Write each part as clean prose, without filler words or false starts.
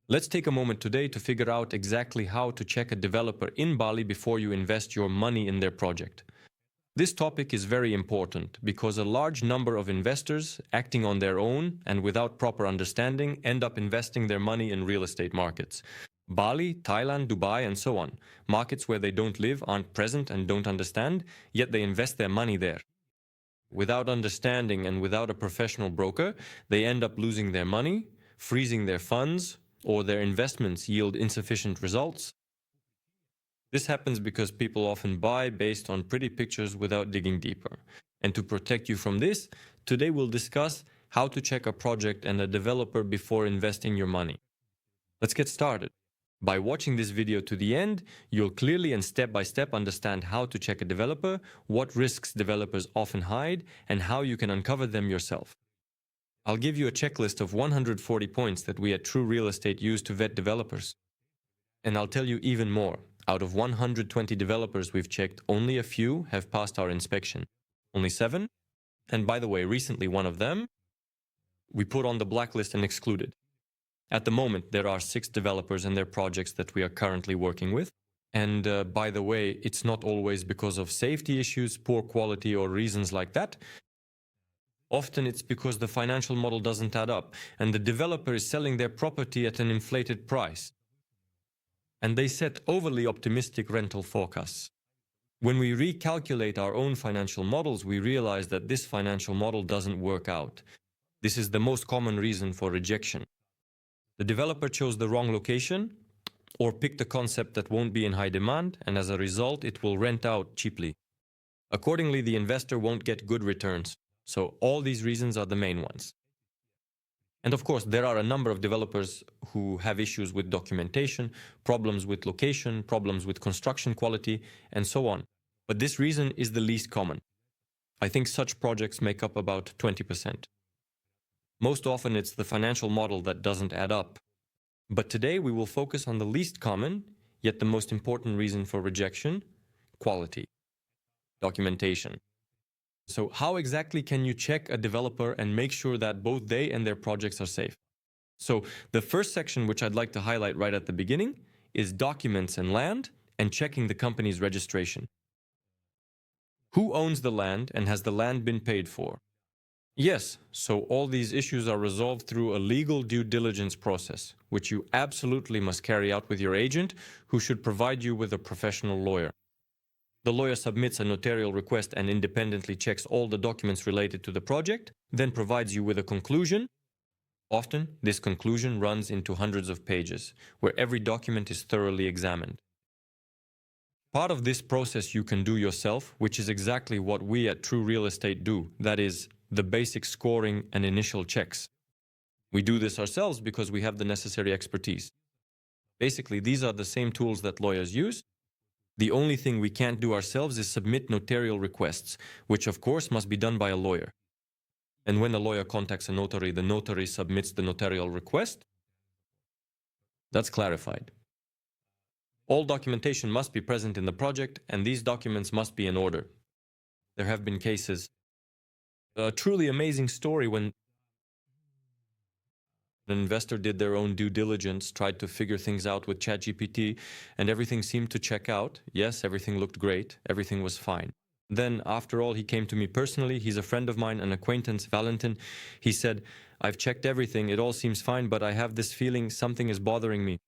Let's take a moment today to figure out exactly how to check a developer in Bali before you invest your money in their project. This topic is very important because a large number of investors, acting on their own and without proper understanding, end up investing their money in real estate markets. Bali, Thailand, Dubai, and so on. Markets where they don't live, aren't present, and don't understand, yet they invest their money there. Without understanding and without a professional broker, they end up losing their money, freezing their funds, or their investments yield insufficient results. This happens because people often buy based on pretty pictures without digging deeper. And to protect you from this, today we'll discuss how to check a project and a developer before investing your money. Let's get started. By watching this video to the end, you'll clearly and step-by-step understand how to check a developer, what risks developers often hide, and how you can uncover them yourself. I'll give you a checklist of 140 points that we at True Real Estate use to vet developers. And I'll tell you even more. Out of 120 developers we've checked, only a few have passed our inspection. Only 7? And by the way, recently one of them we put on the blacklist and excluded. At the moment, there are 6 developers and their projects that we are currently working with. And by the way, it's not always because of safety issues, poor quality, or reasons like that. Often it's because the financial model doesn't add up, and the developer is selling their property at an inflated price. And they set overly optimistic rental forecasts. When we recalculate our own financial models, we realize that this financial model doesn't work out. This is the most common reason for rejection. The developer chose the wrong location or picked a concept that won't be in high demand, and as a result, it will rent out cheaply. Accordingly, the investor won't get good returns. So all these reasons are the main ones. And of course, there are a number of developers who have issues with documentation, problems with location, problems with construction quality, and so on. But this reason is the least common. I think such projects make up about 20%. Most often it's the financial model that doesn't add up. But today we will focus on the least common, yet the most important reason for rejection: quality, documentation. So how exactly can you check a developer and make sure that both they and their projects are safe? So the first section, which I'd like to highlight right at the beginning, is documents and land and checking the company's registration. Who owns the land and has the land been paid for? Yes, so all these issues are resolved through a legal due diligence process, which you absolutely must carry out with your agent, who should provide you with a professional lawyer. The lawyer submits a notarial request and independently checks all the documents related to the project, then provides you with a conclusion. Often, this conclusion runs into hundreds of pages, where every document is thoroughly examined. Part of this process you can do yourself, which is exactly what we at True Real Estate do, that is, the basic scoring and initial checks. We do this ourselves because we have the necessary expertise. Basically, these are the same tools that lawyers use. The only thing we can't do ourselves is submit notarial requests, which of course must be done by a lawyer. And when a lawyer contacts a notary, the notary submits the notarial request. That's clarified. All documentation must be present in the project, and these documents must be in order. There have been cases. A truly amazing story when an investor did their own due diligence, tried to figure things out with ChatGPT, and everything seemed to check out. Yes, everything looked great. Everything was fine. Then, after all, he came to me personally. He's a friend of mine, an acquaintance, Valentin. He said, "I've checked everything. It all seems fine, but I have this feeling something is bothering me."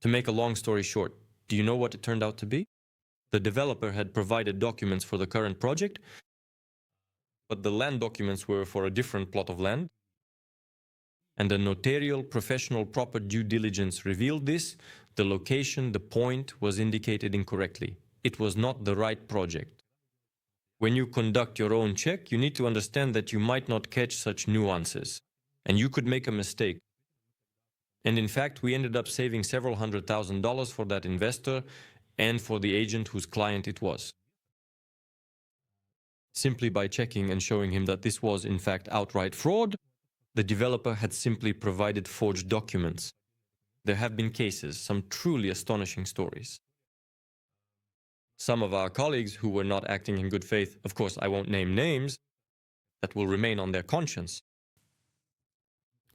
To make a long story short, do you know what it turned out to be? The developer had provided documents for the current project, but the land documents were for a different plot of land. And a notarial, professional, proper due diligence revealed this. The location, the point, was indicated incorrectly. It was not the right project. When you conduct your own check, you need to understand that you might not catch such nuances, and you could make a mistake. And in fact, we ended up saving several $100,000 for that investor and for the agent whose client it was, simply by checking and showing him that this was in fact outright fraud. The developer had simply provided forged documents. There have been cases, some truly astonishing stories. Some of our colleagues who were not acting in good faith, of course I won't name names, that will remain on their conscience.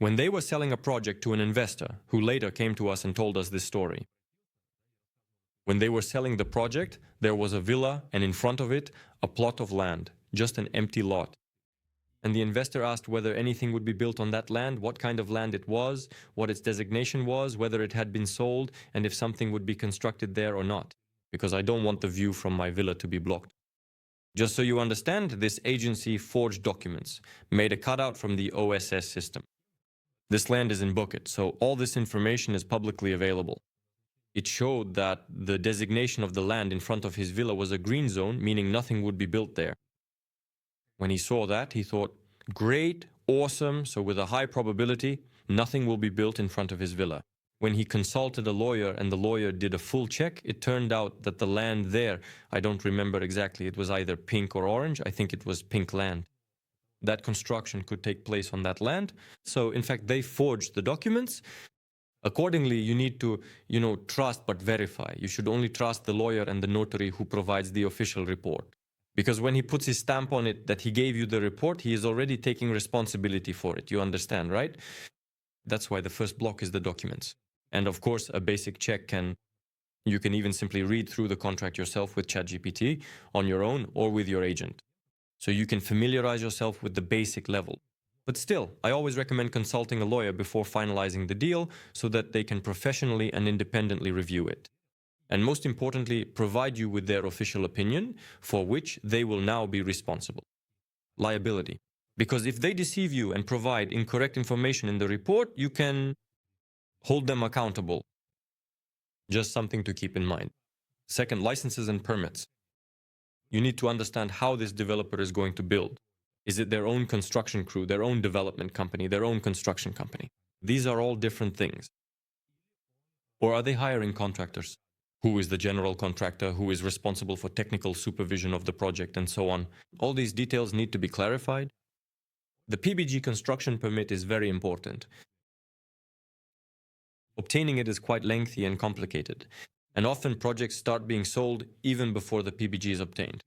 When they were selling a project to an investor, who later came to us and told us this story. When they were selling the project, there was a villa and in front of it, a plot of land, just an empty lot. And the investor asked whether anything would be built on that land, what kind of land it was, what its designation was, whether it had been sold, and if something would be constructed there or not, because I don't want the view from my villa to be blocked. Just so you understand, this agency forged documents, made a cutout from the OSS system. This land is in Bukit, so all this information is publicly available. It showed that the designation of the land in front of his villa was a green zone, meaning nothing would be built there. When he saw that, he thought, great, awesome, so with a high probability, nothing will be built in front of his villa. When he consulted a lawyer and the lawyer did a full check, it turned out that the land there, I don't remember exactly, it was either pink or orange, I think it was pink land. That construction could take place on that land. So in fact, they forged the documents. Accordingly, you need to, trust but verify. You should only trust the lawyer and the notary who provides the official report. Because when he puts his stamp on it that he gave you the report, he is already taking responsibility for it. You understand, right? That's why the first block is the documents. And of course, a basic check you can even simply read through the contract yourself with ChatGPT on your own or with your agent. So you can familiarize yourself with the basic level. But still, I always recommend consulting a lawyer before finalizing the deal so that they can professionally and independently review it. And most importantly, provide you with their official opinion, for which they will now be responsible. Liability. Because if they deceive you and provide incorrect information in the report, you can hold them accountable. Just something to keep in mind. Second, licenses and permits. You need to understand how this developer is going to build. Is it their own construction crew, their own development company, their own construction company? These are all different things. Or are they hiring contractors? Who is the general contractor, who is responsible for technical supervision of the project, and so on. All these details need to be clarified. The PBG construction permit is very important. Obtaining it is quite lengthy and complicated, and often projects start being sold even before the PBG is obtained.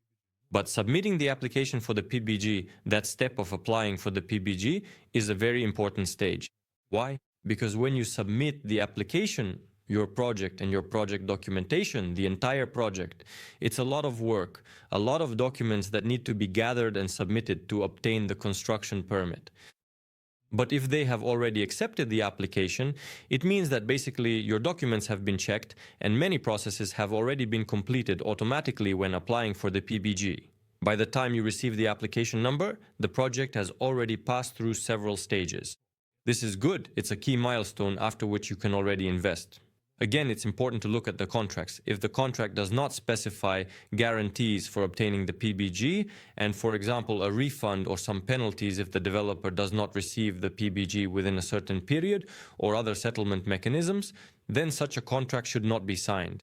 But submitting the application for the PBG, that step of applying for the PBG, is a very important stage. Why? Because when you submit the application, your project and your project documentation, the entire project, it's a lot of work, a lot of documents that need to be gathered and submitted to obtain the construction permit. But if they have already accepted the application, it means that basically your documents have been checked and many processes have already been completed automatically when applying for the PBG. By the time you receive the application number, the project has already passed through several stages. This is good. It's a key milestone after which you can already invest. Again, it's important to look at the contracts. If the contract does not specify guarantees for obtaining the PBG, and for example, a refund or some penalties if the developer does not receive the PBG within a certain period, or other settlement mechanisms, then such a contract should not be signed.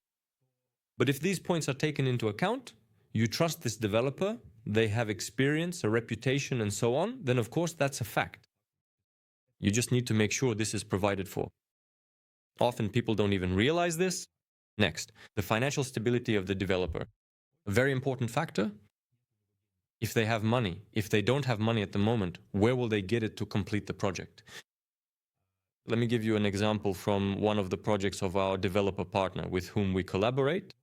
But if these points are taken into account, you trust this developer, they have experience, a reputation, and so on, then of course that's a fact. You just need to make sure this is provided for. Often people don't even realize this. Next, the financial stability of the developer. A very important factor. If they have money, if they don't have money at the moment, where will they get it to complete the project? Let me give you an example from one of the projects of our developer partner with whom we collaborate.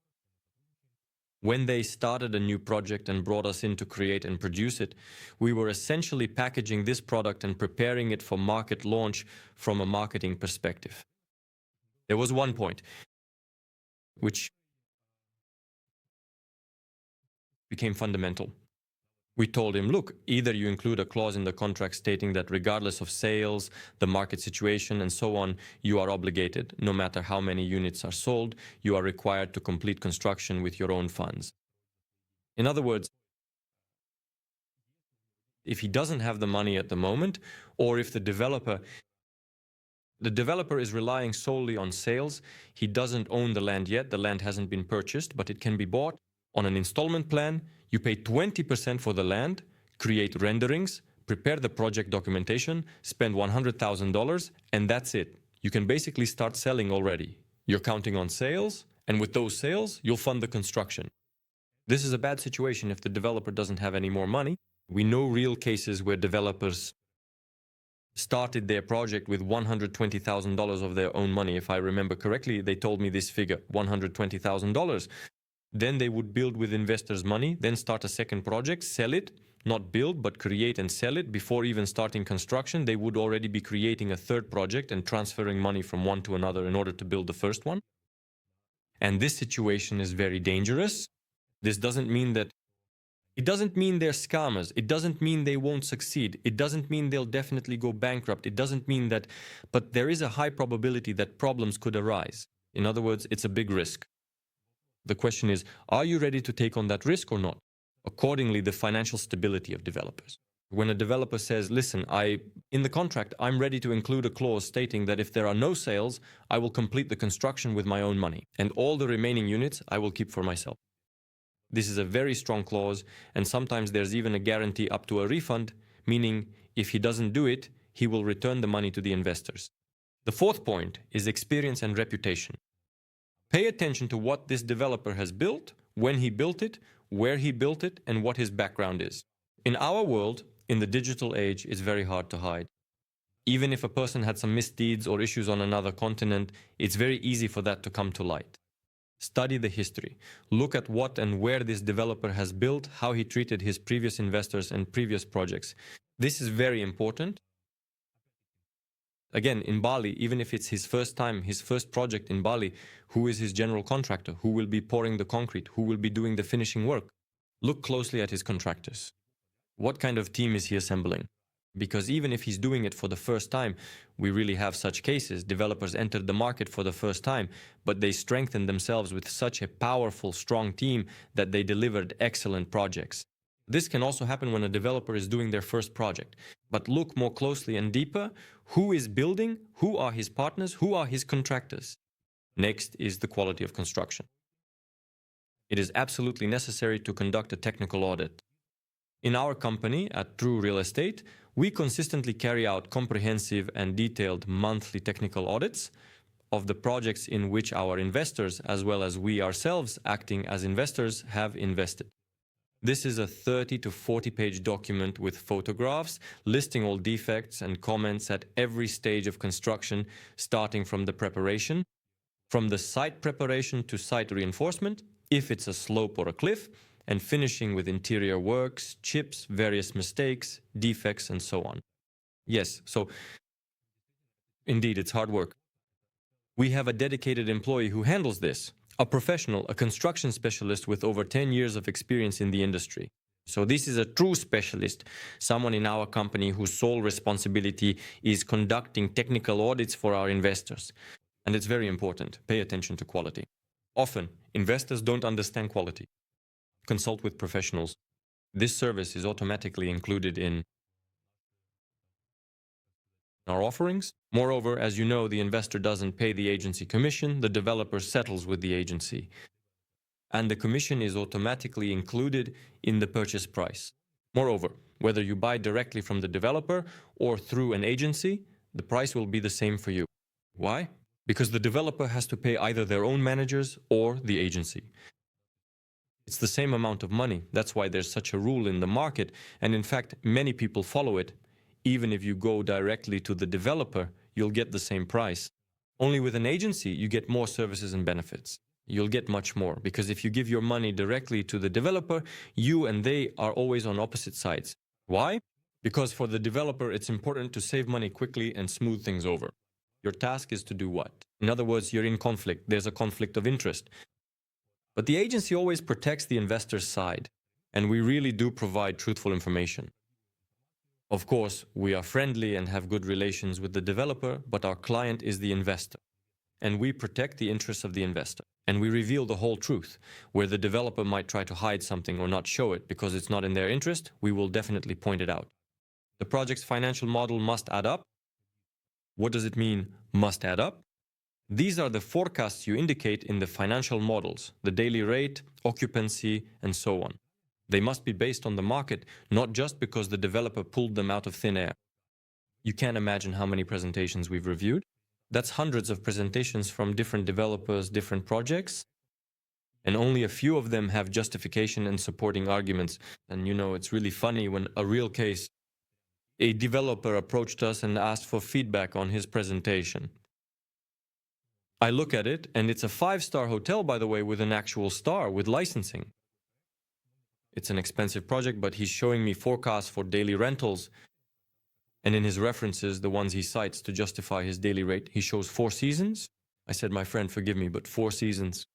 When they started a new project and brought us in to create and produce it, we were essentially packaging this product and preparing it for market launch from a marketing perspective. There was one point which became fundamental. We told him, look, either you include a clause in the contract stating that regardless of sales, the market situation, and so on, you are obligated, no matter how many units are sold, you are required to complete construction with your own funds. In other words, if he doesn't have the money at the moment, or if the developer is relying solely on sales, he doesn't own the land yet, the land hasn't been purchased, but it can be bought on an installment plan. You pay 20% for the land, create renderings, prepare the project documentation, spend $100,000, and that's it. You can basically start selling already. You're counting on sales, and with those sales, you'll fund the construction. This is a bad situation if the developer doesn't have any more money. We know real cases where developers started their project with $120,000 of their own money. If I remember correctly, they told me this figure, $120,000. Then they would build with investors' money, then start a second project, sell it, not build, but create and sell it. Before even starting construction, they would already be creating a third project and transferring money from one to another in order to build the first one. And this situation is very dangerous. This doesn't mean that It doesn't mean they're scammers. It doesn't mean they won't succeed. It doesn't mean they'll definitely go bankrupt. It doesn't mean that, but there is a high probability that problems could arise. In other words, it's a big risk. The question is, are you ready to take on that risk or not? Accordingly, the financial stability of developers. When a developer says, listen, in the contract, I'm ready to include a clause stating that if there are no sales, I will complete the construction with my own money, and all the remaining units I will keep for myself. This is a very strong clause, and sometimes there's even a guarantee up to a refund, meaning if he doesn't do it, he will return the money to the investors. The fourth point is experience and reputation. Pay attention to what this developer has built, when he built it, where he built it, and what his background is. In our world, in the digital age, it's very hard to hide. Even if a person had some misdeeds or issues on another continent, it's very easy for that to come to light. Study the history. Look at what and where this developer has built, how he treated his previous investors and previous projects. This is very important. Again, in Bali, even if it's his first time, his first project in Bali, who is his general contractor? Who will be pouring the concrete? Who will be doing the finishing work? Look closely at his contractors. What kind of team is he assembling? Because even if he's doing it for the first time, we really have such cases. Developers entered the market for the first time, but they strengthened themselves with such a powerful, strong team that they delivered excellent projects. This can also happen when a developer is doing their first project. But look more closely and deeper. Who is building? Who are his partners? Who are his contractors? Next is the quality of construction. It is absolutely necessary to conduct a technical audit. In our company, at True Real Estate, we consistently carry out comprehensive and detailed monthly technical audits of the projects in which our investors, as well as we ourselves acting as investors, have invested. This is a 30 to 40-page document with photographs listing all defects and comments at every stage of construction, starting from the preparation, from the site preparation to site reinforcement, if it's a slope or a cliff, and finishing with interior works, chips, various mistakes, defects, and so on. Yes, so indeed, it's hard work. We have a dedicated employee who handles this, a professional, a construction specialist with over 10 years of experience in the industry. So this is a true specialist, someone in our company whose sole responsibility is conducting technical audits for our investors. And it's very important. Pay attention to quality. Often, investors don't understand quality. Consult with professionals. This service is automatically included in our offerings. Moreover, as you know, the investor doesn't pay the agency commission, the developer settles with the agency. And the commission is automatically included in the purchase price. Moreover, whether you buy directly from the developer or through an agency, the price will be the same for you. Why? Because the developer has to pay either their own managers or the agency. It's the same amount of money. That's why there's such a rule in the market. And in fact, many people follow it. Even if you go directly to the developer, you'll get the same price. Only with an agency, you get more services and benefits. You'll get much more, because if you give your money directly to the developer, you and they are always on opposite sides. Why? Because for the developer, it's important to save money quickly and smooth things over. Your task is to do what? In other words, you're in conflict. There's a conflict of interest. But the agency always protects the investor's side, and we really do provide truthful information. Of course, we are friendly and have good relations with the developer, but our client is the investor. And we protect the interests of the investor. And we reveal the whole truth. Where the developer might try to hide something or not show it because it's not in their interest, we will definitely point it out. The project's financial model must add up. What does it mean, must add up? These are the forecasts you indicate in the financial models, the daily rate, occupancy, and so on. They must be based on the market, not just because the developer pulled them out of thin air. You can't imagine how many presentations we've reviewed. That's hundreds of presentations from different developers, different projects, and only a few of them have justification and supporting arguments. And you know, it's really funny when a real case A developer approached us and asked for feedback on his presentation. I look at it, and it's a 5-star hotel, by the way, with an actual star, with licensing. It's an expensive project, but he's showing me forecasts for daily rentals. And in his references, the ones he cites to justify his daily rate, he shows 4 seasons. I said, my friend, forgive me, but 4 seasons.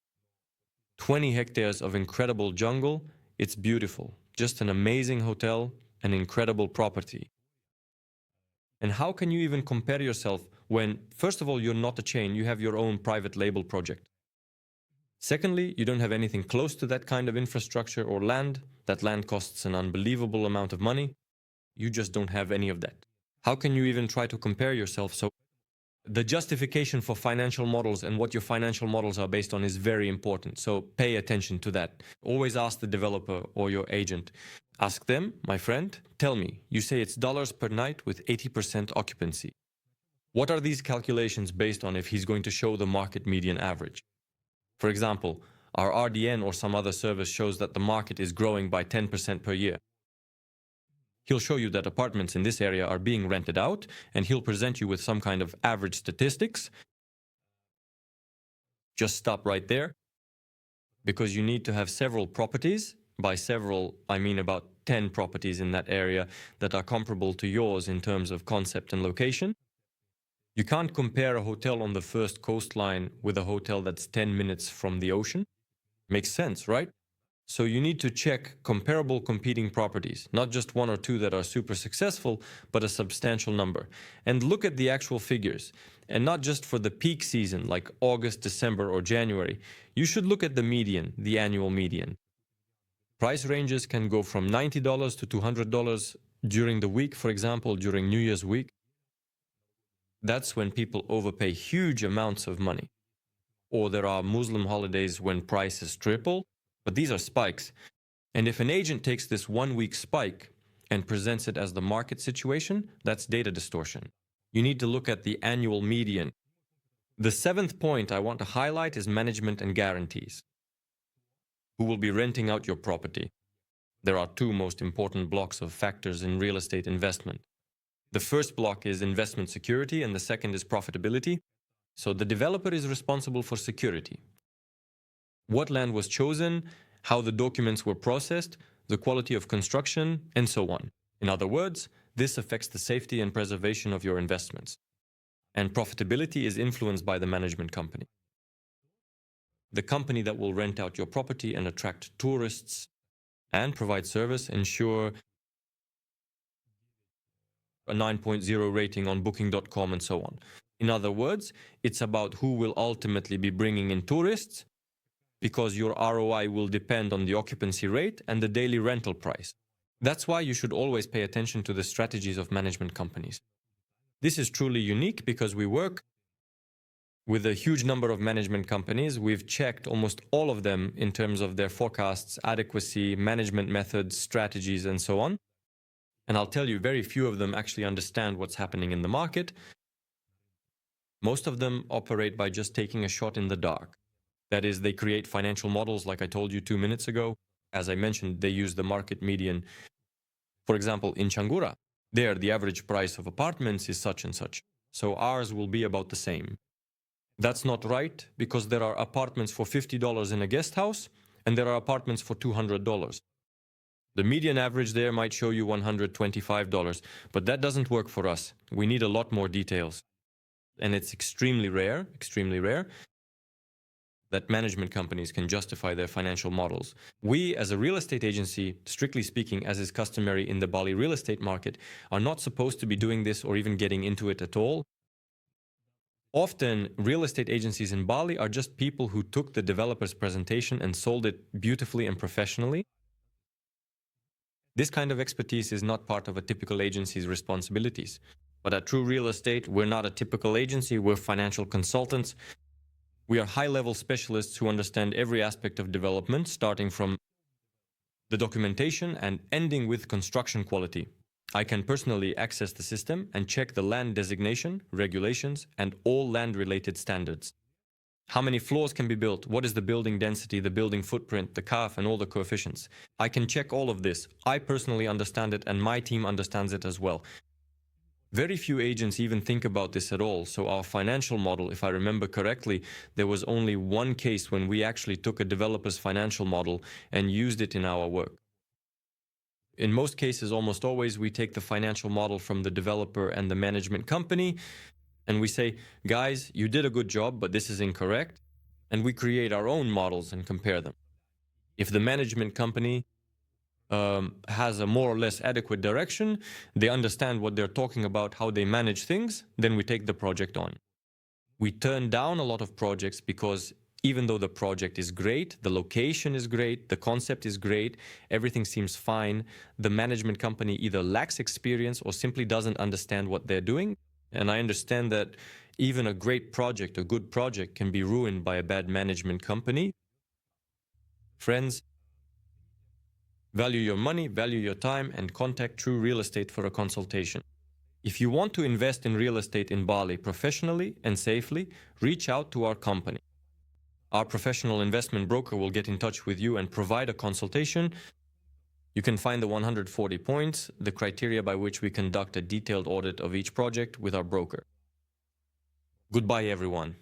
20 hectares of incredible jungle. It's beautiful. Just an amazing hotel, an incredible property. And how can you even compare yourself when, first of all, you're not a chain, you have your own private label project. Secondly, you don't have anything close to that kind of infrastructure or land. That land costs an unbelievable amount of money. You just don't have any of that. How can you even try to compare yourself? So the justification for financial models and what your financial models are based on is very important. So pay attention to that. Always ask the developer or your agent. Ask them, my friend, tell me, you say it's dollars per night with 80% occupancy. What are these calculations based on if he's going to show the market median average? For example, our RDN or some other service shows that the market is growing by 10% per year. He'll show you that apartments in this area are being rented out, and he'll present you with some kind of average statistics. Just stop right there, because you need to have several properties. By several, I mean about 10 properties in that area that are comparable to yours in terms of concept and location. You can't compare a hotel on the first coastline with a hotel that's 10 minutes from the ocean. Makes sense, right? So you need to check comparable competing properties, not just 1 or 2 that are super successful, but a substantial number. And look at the actual figures. And not just for the peak season, like August, December, or January. You should look at the median, the annual median. Price ranges can go from $90 to $200 during the week, for example, during New Year's week. That's when people overpay huge amounts of money. Or there are Muslim holidays when prices triple, but these are spikes. And if an agent takes this 1-week spike and presents it as the market situation, that's data distortion. You need to look at the annual median. The 7th point I want to highlight is management and guarantees. Who will be renting out your property? There are 2 most important blocks of factors in real estate investment. The first block is investment security, and the second is profitability. So the developer is responsible for security. What land was chosen, how the documents were processed, the quality of construction, and so on. In other words, this affects the safety and preservation of your investments. And profitability is influenced by the management company. The company that will rent out your property and attract tourists and provide service ensure a 9.0 rating on booking.com and so on. In other words, it's about who will ultimately be bringing in tourists, because your ROI will depend on the occupancy rate and the daily rental price. That's why you should always pay attention to the strategies of management companies. This is truly unique because we work with a huge number of management companies. We've checked almost all of them in terms of their forecasts, adequacy, management methods, strategies, and so on. And I'll tell you, very few of them actually understand what's happening in the market. Most of them operate by just taking a shot in the dark. That is, they create financial models like I told you 2 minutes ago. As I mentioned, they use the market median. For example, in Changura, there the average price of apartments is such and such. So ours will be about the same. That's not right, because there are apartments for $50 in a guest house and there are apartments for $200. The median average there might show you $125, but that doesn't work for us. We need a lot more details. And it's extremely rare, that management companies can justify their financial models. We, as a real estate agency, strictly speaking, as is customary in the Bali real estate market, are not supposed to be doing this or even getting into it at all. Often, real estate agencies in Bali are just people who took the developer's presentation and sold it beautifully and professionally. This kind of expertise is not part of a typical agency's responsibilities. But at True Real Estate, we're not a typical agency, we're financial consultants. We are high-level specialists who understand every aspect of development, starting from the documentation and ending with construction quality. I can personally access the system and check the land designation, regulations, and all land-related standards. How many floors can be built? What is the building density, the building footprint, the CAF, and all the coefficients? I can check all of this. I personally understand it, and my team understands it as well. Very few agents even think about this at all. So our financial model, if I remember correctly, there was only one case when we actually took a developer's financial model and used it in our work. In most cases, almost always, we take the financial model from the developer and the management company, and we say, guys, you did a good job, but this is incorrect. And we create our own models and compare them. If the management company has a more or less adequate direction, they understand what they're talking about, how they manage things, then we take the project on. We turn down a lot of projects because even though the project is great, the location is great, the concept is great, everything seems fine, the management company either lacks experience or simply doesn't understand what they're doing. And I understand that even a great project, a good project, can be ruined by a bad management company. Friends, value your money, value your time, and contact True Real Estate for a consultation. If you want to invest in real estate in Bali professionally and safely, reach out to our company. Our professional investment broker will get in touch with you and provide a consultation. You can find the 140 points, the criteria by which we conduct a detailed audit of each project with our broker. Goodbye, everyone.